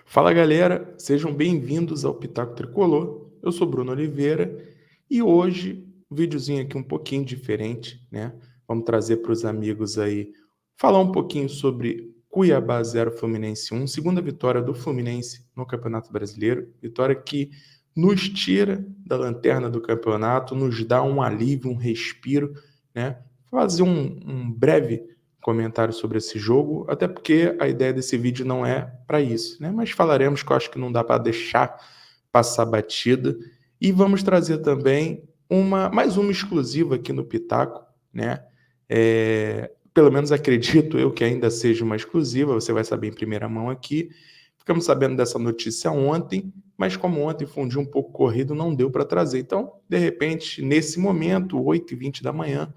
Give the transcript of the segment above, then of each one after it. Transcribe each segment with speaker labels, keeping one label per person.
Speaker 1: Fala galera, sejam bem-vindos ao Pitaco Tricolor. Eu sou Bruno Oliveira e hoje um videozinho aqui um pouquinho diferente, né? Vamos trazer para os amigos aí falar um pouquinho sobre Cuiabá 0 Fluminense 1, segunda vitória do Fluminense no Campeonato Brasileiro, vitória que nos tira da lanterna do campeonato, nos dá um alívio, um respiro, né? Fazer um breve comentário sobre esse jogo, até porque a ideia desse vídeo não é para isso, né? Mas falaremos que eu acho que não dá para deixar passar batida. E vamos trazer também mais uma exclusiva aqui no Pitaco, né? Pelo menos acredito eu que ainda seja uma exclusiva, você vai saber em primeira mão aqui. Ficamos sabendo dessa notícia ontem, mas como ontem foi um dia um pouco corrido, não deu para trazer. Então, de repente, nesse momento, 8h20 da manhã,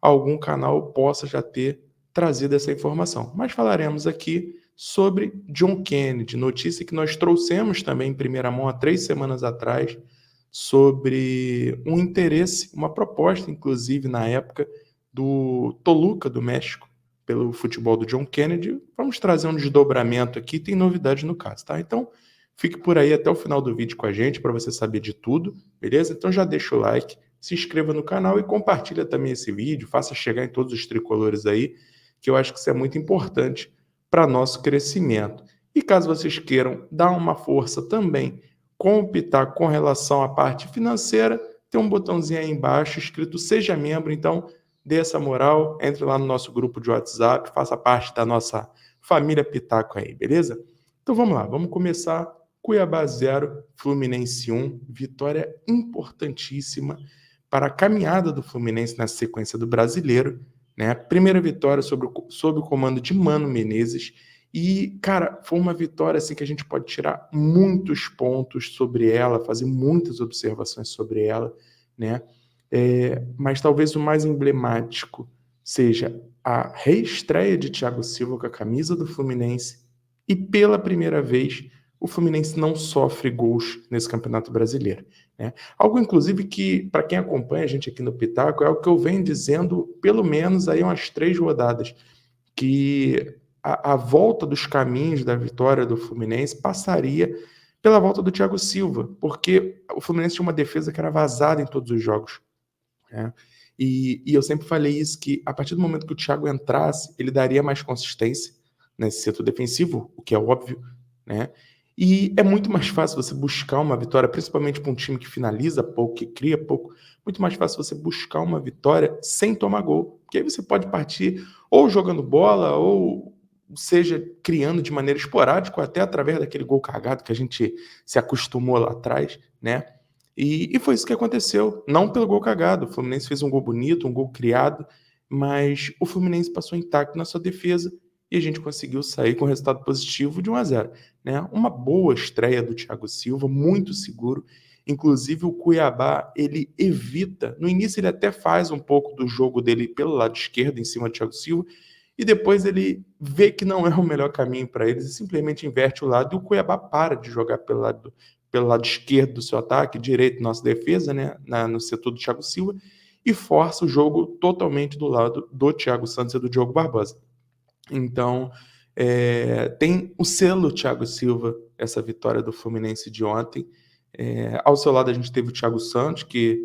Speaker 1: algum canal possa já ter trazido essa informação. Mas falaremos aqui sobre John Kennedy, notícia que nós trouxemos também em primeira mão há 3 semanas atrás, sobre um interesse, uma proposta, inclusive, na época, do Toluca, do México, pelo futebol do John Kennedy. Vamos trazer um desdobramento aqui, tem novidade no caso, tá? Então, fique por aí até o final do vídeo com a gente para você saber de tudo, beleza? Então já deixa o like, se inscreva no canal e compartilha também esse vídeo, faça chegar em todos os tricolores aí, que eu acho que isso é muito importante para nosso crescimento. E caso vocês queiram dar uma força também com o Pitaco com relação à parte financeira, tem um botãozinho aí embaixo escrito Seja Membro, então dê essa moral, entre lá no nosso grupo de WhatsApp, faça parte da nossa família Pitaco aí, beleza? Então vamos lá, vamos começar. Cuiabá 0, Fluminense 1, vitória importantíssima para a caminhada do Fluminense na sequência do Brasileiro, né? Primeira vitória sob o comando de Mano Menezes e, cara, foi uma vitória assim que a gente pode tirar muitos pontos sobre ela, fazer muitas observações sobre ela, né? Mas talvez o mais emblemático seja a reestreia de Thiago Silva com a camisa do Fluminense e pela primeira vez o Fluminense não sofre gols nesse Campeonato Brasileiro, né? Algo, inclusive, que, para quem acompanha a gente aqui no Pitaco, é o que eu venho dizendo, pelo menos, aí umas 3 rodadas, que a volta dos caminhos da vitória do Fluminense passaria pela volta do Thiago Silva, porque o Fluminense tinha uma defesa que era vazada em todos os jogos, né? E eu sempre falei isso, que a partir do momento que o Thiago entrasse, ele daria mais consistência nesse setor defensivo, o que é óbvio, né? E é muito mais fácil você buscar uma vitória, principalmente para um time que finaliza pouco, que cria pouco, muito mais fácil você buscar uma vitória sem tomar gol. Porque aí você pode partir ou jogando bola, ou seja, criando de maneira esporádica, ou até através daquele gol cagado que a gente se acostumou lá atrás, né? E foi isso que aconteceu, não pelo gol cagado. O Fluminense fez um gol bonito, um gol criado, mas o Fluminense passou intacto na sua defesa e a gente conseguiu sair com um resultado positivo de 1-0, né? Uma boa estreia do Thiago Silva, muito seguro. Inclusive o Cuiabá, ele evita, no início ele até faz um pouco do jogo dele pelo lado esquerdo, em cima do Thiago Silva, e depois ele vê que não é o melhor caminho para eles e simplesmente inverte o lado, e o Cuiabá para de jogar pelo lado esquerdo do seu ataque, direito nossa defesa, né, no setor do Thiago Silva, e força o jogo totalmente do lado do Thiago Santos e do Diogo Barbosa. Então, tem o selo Thiago Silva, essa vitória do Fluminense de ontem. Ao seu lado a gente teve o Thiago Santos, que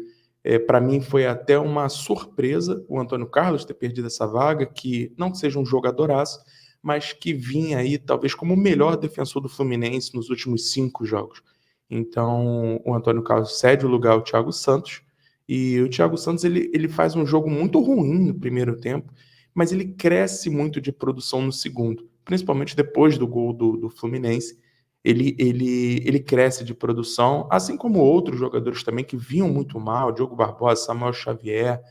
Speaker 1: para mim foi até uma surpresa o Antônio Carlos ter perdido essa vaga, que não que seja um jogadoraço, mas que vinha aí talvez como o melhor defensor do Fluminense nos últimos 5 jogos. Então, o Antônio Carlos cede o lugar ao Thiago Santos, e o Thiago Santos ele faz um jogo muito ruim no primeiro tempo, mas ele cresce muito de produção no segundo, principalmente depois do gol do Fluminense. Ele cresce de produção, assim como outros jogadores também que vinham muito mal, Diogo Barbosa, Samuel Xavier,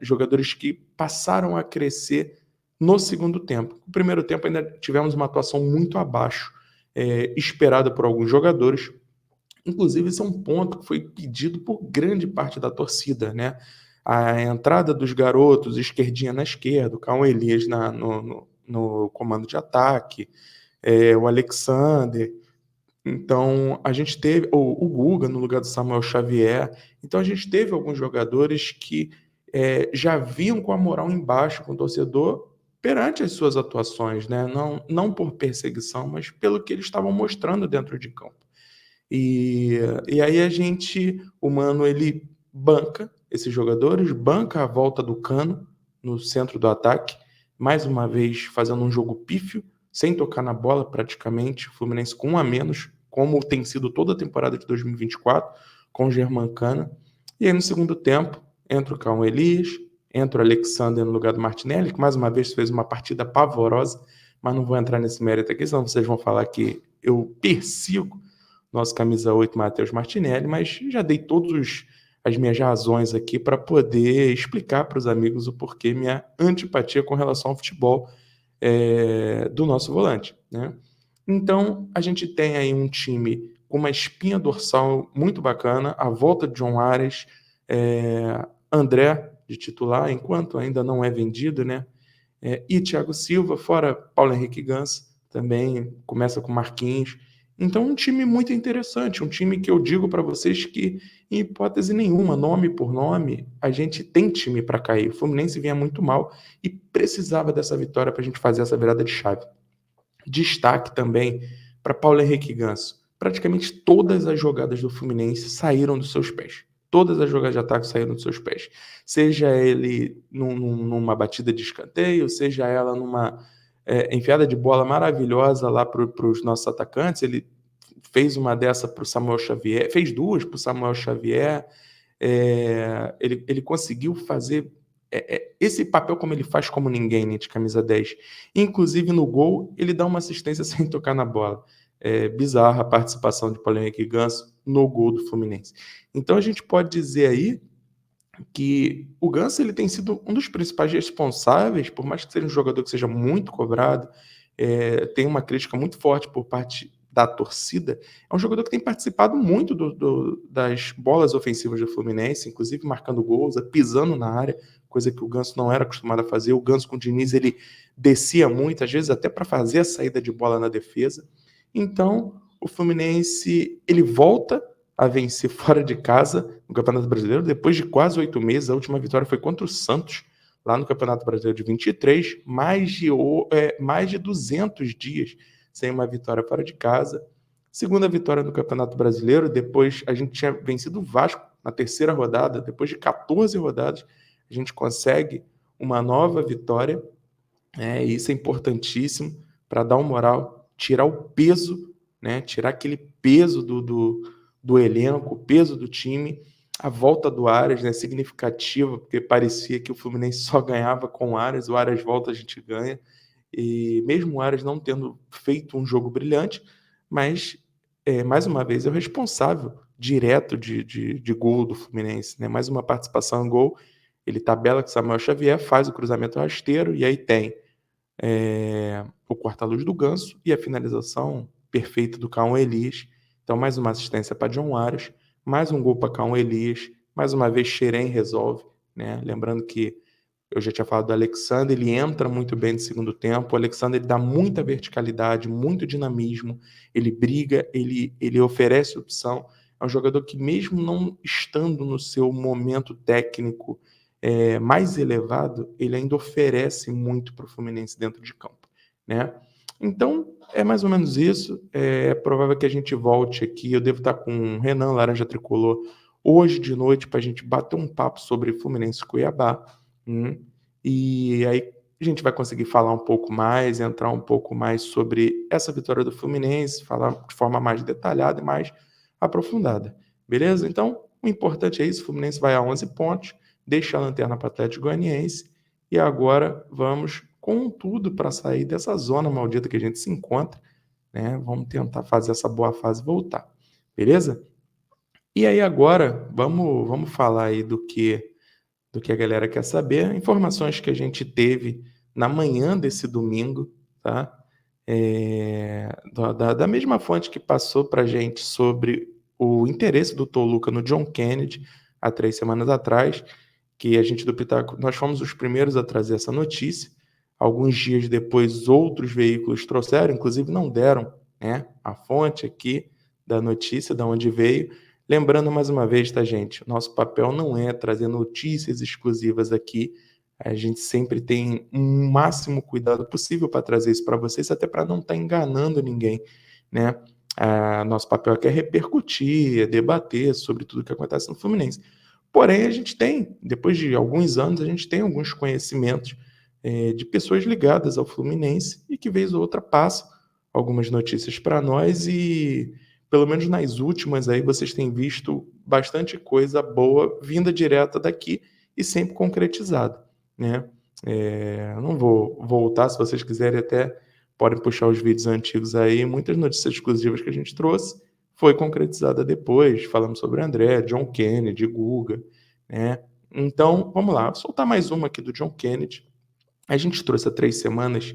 Speaker 1: jogadores que passaram a crescer no segundo tempo. No primeiro tempo ainda tivemos uma atuação muito abaixo, esperada por alguns jogadores. Inclusive, esse é um ponto que foi pedido por grande parte da torcida, né? A entrada dos garotos, esquerdinha na esquerda, o Cauã Elias no comando de ataque, o Alexander. Então, a gente teve o Guga no lugar do Samuel Xavier. Então, a gente teve alguns jogadores que já vinham com a moral embaixo com o torcedor, perante as suas atuações, né? Não por perseguição, mas pelo que eles estavam mostrando dentro de campo. E, e aí o Mano, ele banca esses jogadores, banca a volta do Cano no centro do ataque, mais uma vez fazendo um jogo pífio, sem tocar na bola praticamente, o Fluminense com um a menos, como tem sido toda a temporada de 2024, com o Germancano. E aí no segundo tempo, entra o Cauã Elias, entra o Alexander no lugar do Martinelli, que mais uma vez fez uma partida pavorosa, mas não vou entrar nesse mérito aqui, senão vocês vão falar que eu persigo nosso camisa 8, Matheus Martinelli, mas já dei todas as minhas razões aqui para poder explicar para os amigos o porquê minha antipatia com relação ao futebol do nosso volante, né? Então, a gente tem aí um time com uma espinha dorsal muito bacana, a volta de John Ares, André de titular, enquanto ainda não é vendido, né? E Thiago Silva, fora Paulo Henrique Ganso, também começa com Marquinhos. Então, um time muito interessante, um time que eu digo para vocês que, em hipótese nenhuma, nome por nome, a gente tem time para cair. O Fluminense vinha muito mal e precisava dessa vitória para a gente fazer essa virada de chave. Destaque também para Paulo Henrique Ganso. Praticamente todas as jogadas do Fluminense saíram dos seus pés. Todas as jogadas de ataque saíram dos seus pés. Seja ele numa batida de escanteio, seja ela numa enfiada de bola maravilhosa lá para os nossos atacantes. Ele fez uma dessa para o Samuel Xavier, fez duas para o Samuel Xavier. Ele conseguiu fazer esse papel como ele faz como ninguém, né, de camisa 10. Inclusive no gol, ele dá uma assistência sem tocar na bola. É bizarra a participação de Paulo Henrique Ganso no gol do Fluminense. Então a gente pode dizer aí que o Ganso ele tem sido um dos principais responsáveis, por mais que seja um jogador que seja muito cobrado, tem uma crítica muito forte por parte da torcida, é um jogador que tem participado muito das bolas ofensivas do Fluminense, inclusive marcando gols, pisando na área, coisa que o Ganso não era acostumado a fazer. O Ganso com o Diniz, ele descia muito, às vezes até para fazer a saída de bola na defesa. Então, o Fluminense, ele volta a vencer fora de casa no Campeonato Brasileiro, depois de quase 8 meses. A última vitória foi contra o Santos, lá no Campeonato Brasileiro de 23, mais de 200 dias sem uma vitória fora de casa. Segunda vitória no Campeonato Brasileiro, depois a gente tinha vencido o Vasco na terceira rodada, depois de 14 rodadas, a gente consegue uma nova vitória, e isso é importantíssimo para dar uma moral, tirar o peso, né, tirar aquele peso do elenco, o peso do time. A volta do Aras, né, significativa, porque parecia que o Fluminense só ganhava com o Aras volta, a gente ganha. E mesmo o Aras não tendo feito um jogo brilhante, mas mais uma vez é o responsável direto de gol do Fluminense, né? Mais uma participação em gol. Ele tabela com Samuel Xavier, faz o cruzamento rasteiro e aí tem o corta-luz do Ganso e a finalização perfeita do Cauã Elias. Então, mais uma assistência para John Aras, mais um gol para Cauã Elias, mais uma vez Xerém resolve, né? Lembrando que eu já tinha falado do Alexander, ele entra muito bem no segundo tempo. O Alexander ele dá muita verticalidade, muito dinamismo, ele briga, ele oferece opção. É um jogador que, mesmo não estando no seu momento técnico mais elevado, ele ainda oferece muito para o Fluminense dentro de campo, né? Então, é mais ou menos isso. É provável que a gente volte aqui. Eu devo estar com o Renan Laranja Tricolor hoje de noite para a gente bater um papo sobre Fluminense e Cuiabá. E aí a gente vai conseguir falar um pouco mais, entrar um pouco mais sobre essa vitória do Fluminense, falar de forma mais detalhada e mais aprofundada. Beleza? Então, o importante é isso. O Fluminense vai a 11 pontos, deixa a lanterna para o Atlético Goianiense e agora vamos com tudo para sair dessa zona maldita que a gente se encontra, né? Vamos tentar fazer essa boa fase voltar. Beleza? E aí agora, vamos falar aí do que a galera quer saber, informações que a gente teve na manhã desse domingo, tá? Da mesma fonte que passou para a gente sobre o interesse do Toluca no John Kennedy há 3 semanas atrás, que a gente do Pitaco, nós fomos os primeiros a trazer essa notícia. Alguns dias depois, outros veículos trouxeram, inclusive não deram, né, a fonte aqui da notícia, de onde veio. Lembrando mais uma vez, tá, gente? Nosso papel não é trazer notícias exclusivas aqui, A gente sempre tem um máximo cuidado possível para trazer isso para vocês, até para não estar enganando ninguém, né. Nosso papel aqui é repercutir, é debater sobre tudo o que acontece no Fluminense. Porém, a gente tem, depois de alguns anos, a gente tem alguns conhecimentos, de pessoas ligadas ao Fluminense e que vez ou outra passam algumas notícias para nós e, pelo menos nas últimas aí, vocês têm visto bastante coisa boa vinda direta daqui e sempre concretizada, né. Não vou voltar, se vocês quiserem até podem puxar os vídeos antigos aí, muitas notícias exclusivas que a gente trouxe, foi concretizada depois, falamos sobre André, John Kennedy, Guga, né. Então, vamos lá, vou soltar mais uma aqui do John Kennedy. A gente trouxe há 3 semanas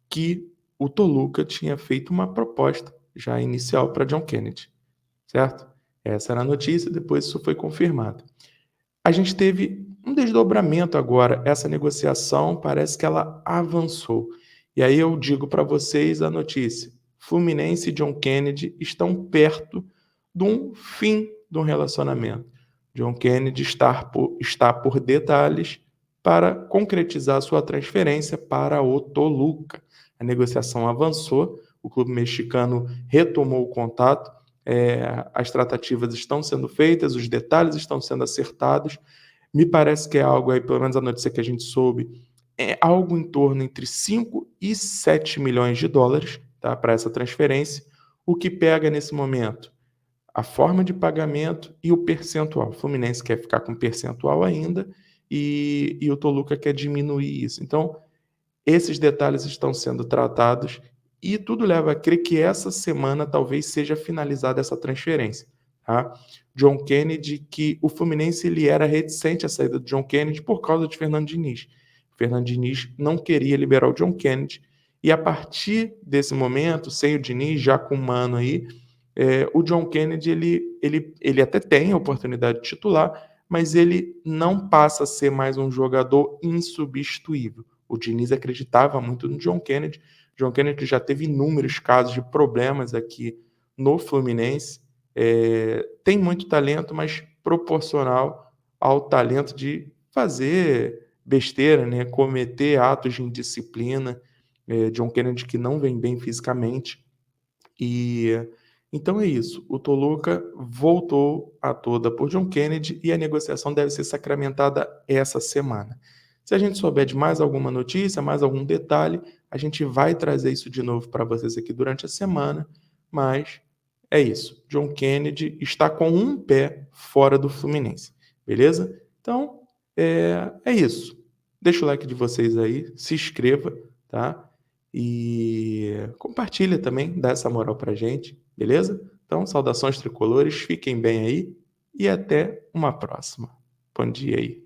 Speaker 1: que o Toluca tinha feito uma proposta já inicial para John Kennedy, certo? Essa era a notícia, depois isso foi confirmado. A gente teve um desdobramento agora, essa negociação parece que ela avançou. E aí eu digo para vocês a notícia: Fluminense e John Kennedy estão perto de um fim de um relacionamento. John Kennedy está por detalhes para concretizar sua transferência para o Toluca. A negociação avançou, o clube mexicano retomou o contato, as tratativas estão sendo feitas, os detalhes estão sendo acertados. Me parece que é algo aí, pelo menos a notícia que a gente soube, é algo em torno entre 5 e 7 milhões de dólares, tá, para essa transferência. O que pega nesse momento? A forma de pagamento e o percentual. O Fluminense quer ficar com percentual ainda e o Toluca quer diminuir isso. Então, esses detalhes estão sendo tratados e tudo leva a crer que essa semana talvez seja finalizada essa transferência, tá? John Kennedy, que o Fluminense ele era reticente à saída do John Kennedy por causa de Fernando Diniz. Fernando Diniz não queria liberar o John Kennedy e a partir desse momento, sem o Diniz, já com o Mano aí, o John Kennedy ele até tem a oportunidade de titular, mas ele não passa a ser mais um jogador insubstituível. O Diniz acreditava muito no John Kennedy. John Kennedy já teve inúmeros casos de problemas aqui no Fluminense. Tem muito talento, mas proporcional ao talento de fazer besteira, né? Cometer atos de indisciplina. John Kennedy que não vem bem fisicamente. E então é isso. O Toluca voltou a toda por John Kennedy e a negociação deve ser sacramentada essa semana. Se a gente souber de mais alguma notícia, mais algum detalhe, a gente vai trazer isso de novo para vocês aqui durante a semana, mas é isso. John Kennedy está com um pé fora do Fluminense, beleza? Então, é isso. Deixa o like de vocês aí, se inscreva, tá? E compartilha também, dá essa moral pra gente, beleza? Então, saudações tricolores, fiquem bem aí e até uma próxima. Bom dia aí.